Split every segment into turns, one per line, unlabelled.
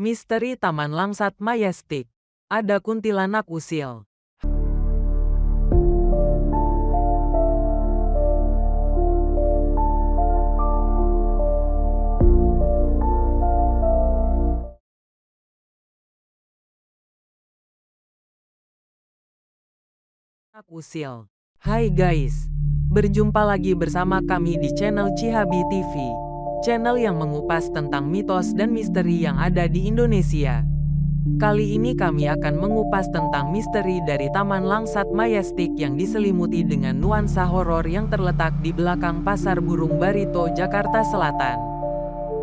Misteri Taman Langsat Majestic. Ada kuntilanak usil. Usil. Hai guys, berjumpa lagi bersama kami di channel Cihabi TV, channel yang mengupas tentang mitos dan misteri yang ada di Indonesia. Kali ini kami akan mengupas tentang misteri dari Taman Langsat Majestic yang diselimuti dengan nuansa horor yang terletak di belakang Pasar Burung Barito, Jakarta Selatan.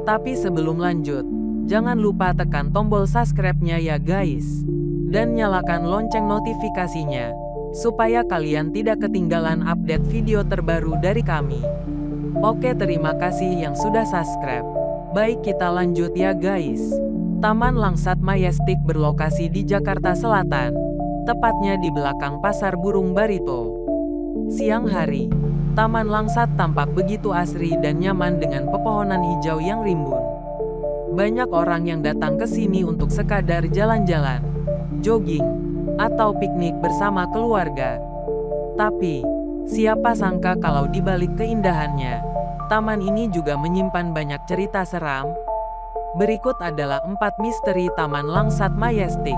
Tapi sebelum lanjut, jangan lupa tekan tombol subscribe-nya ya guys, dan nyalakan lonceng notifikasinya, supaya kalian tidak ketinggalan update video terbaru dari kami. Oke, terima kasih yang sudah subscribe. Baik, kita lanjut ya guys. Taman Langsat Majestic berlokasi di Jakarta Selatan, tepatnya di belakang Pasar Burung Barito. Siang hari, Taman Langsat tampak begitu asri dan nyaman dengan pepohonan hijau yang rimbun. Banyak orang yang datang ke sini untuk sekadar jalan-jalan, jogging, atau piknik bersama keluarga. Tapi, siapa sangka kalau di balik keindahannya, taman ini juga menyimpan banyak cerita seram. Berikut adalah 4 misteri Taman Langsat Majestic.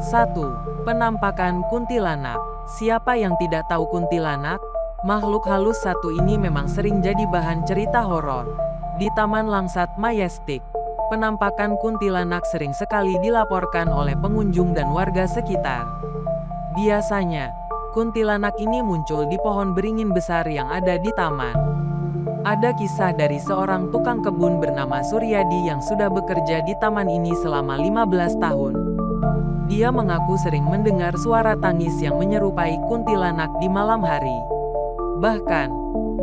1. Penampakan kuntilanak. Siapa yang tidak tahu kuntilanak? Makhluk halus satu ini memang sering jadi bahan cerita horor. Di Taman Langsat Majestic, penampakan kuntilanak sering sekali dilaporkan oleh pengunjung dan warga sekitar. Biasanya, kuntilanak ini muncul di pohon beringin besar yang ada di taman. Ada kisah dari seorang tukang kebun bernama Suryadi yang sudah bekerja di taman ini selama 15 tahun. Dia mengaku sering mendengar suara tangis yang menyerupai kuntilanak di malam hari. Bahkan,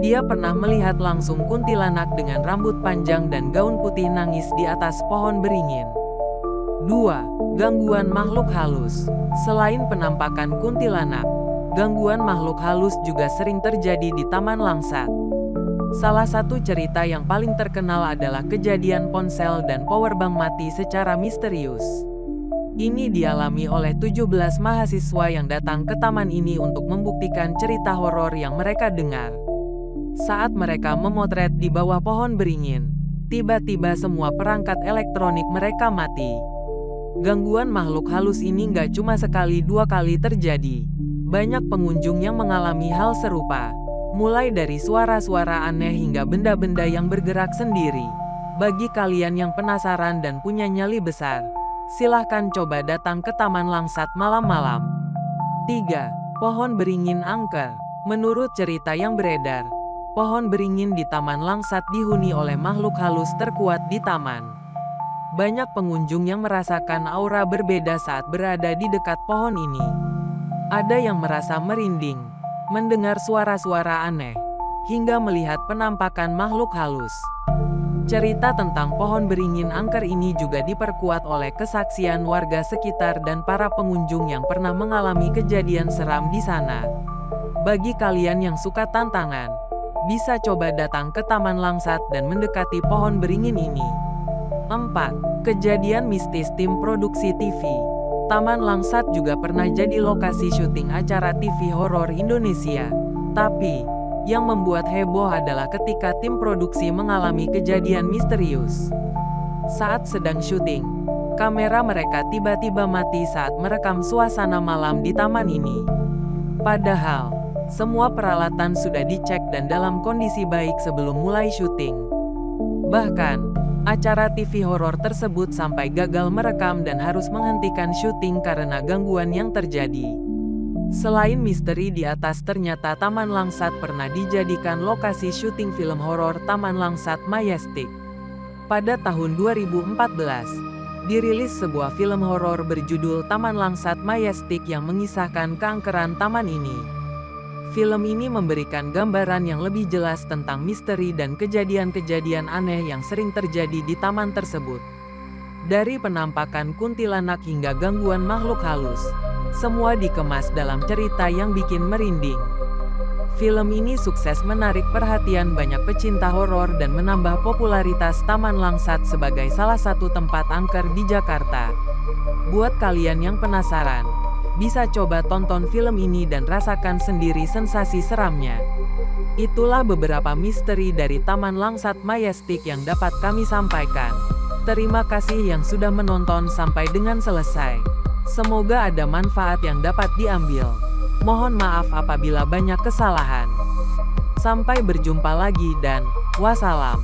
dia pernah melihat langsung kuntilanak dengan rambut panjang dan gaun putih nangis di atas pohon beringin. 2. Gangguan makhluk halus. Selain penampakan kuntilanak, gangguan makhluk halus juga sering terjadi di Taman Langsat. Salah satu cerita yang paling terkenal adalah kejadian ponsel dan powerbank mati secara misterius. Ini dialami oleh 17 mahasiswa yang datang ke taman ini untuk membuktikan cerita horor yang mereka dengar. Saat mereka memotret di bawah pohon beringin, tiba-tiba semua perangkat elektronik mereka mati. Gangguan makhluk halus ini nggak cuma sekali dua kali terjadi. Banyak pengunjung yang mengalami hal serupa, mulai dari suara-suara aneh hingga benda-benda yang bergerak sendiri. Bagi kalian yang penasaran dan punya nyali besar, silahkan coba datang ke Taman Langsat malam-malam. 3. Pohon beringin angker. Menurut cerita yang beredar, pohon beringin di Taman Langsat dihuni oleh makhluk halus terkuat di taman. Banyak pengunjung yang merasakan aura berbeda saat berada di dekat pohon ini. Ada yang merasa merinding, mendengar suara-suara aneh, hingga melihat penampakan makhluk halus. Cerita tentang pohon beringin angker ini juga diperkuat oleh kesaksian warga sekitar dan para pengunjung yang pernah mengalami kejadian seram di sana. Bagi kalian yang suka tantangan, bisa coba datang ke Taman Langsat dan mendekati pohon beringin ini. 4. Kejadian mistis tim produksi TV. Taman Langsat juga pernah jadi lokasi syuting acara TV horor Indonesia. Tapi, yang membuat heboh adalah ketika tim produksi mengalami kejadian misterius. Saat sedang syuting, kamera mereka tiba-tiba mati saat merekam suasana malam di taman ini. Padahal, semua peralatan sudah dicek dan dalam kondisi baik sebelum mulai syuting. Bahkan, acara TV horor tersebut sampai gagal merekam dan harus menghentikan syuting karena gangguan yang terjadi. Selain misteri di atas, ternyata Taman Langsat pernah dijadikan lokasi syuting film horor Taman Langsat Majestic. Pada tahun 2014, dirilis sebuah film horor berjudul Taman Langsat Majestic yang mengisahkan keangkeran taman ini. Film ini memberikan gambaran yang lebih jelas tentang misteri dan kejadian-kejadian aneh yang sering terjadi di taman tersebut. Dari penampakan kuntilanak hingga gangguan makhluk halus, semua dikemas dalam cerita yang bikin merinding. Film ini sukses menarik perhatian banyak pecinta horor dan menambah popularitas Taman Langsat sebagai salah satu tempat angker di Jakarta. Buat kalian yang penasaran, bisa coba tonton film ini dan rasakan sendiri sensasi seramnya. Itulah beberapa misteri dari Taman Langsat Majestic yang dapat kami sampaikan. Terima kasih yang sudah menonton sampai dengan selesai. Semoga ada manfaat yang dapat diambil. Mohon maaf apabila banyak kesalahan. Sampai berjumpa lagi dan wassalam.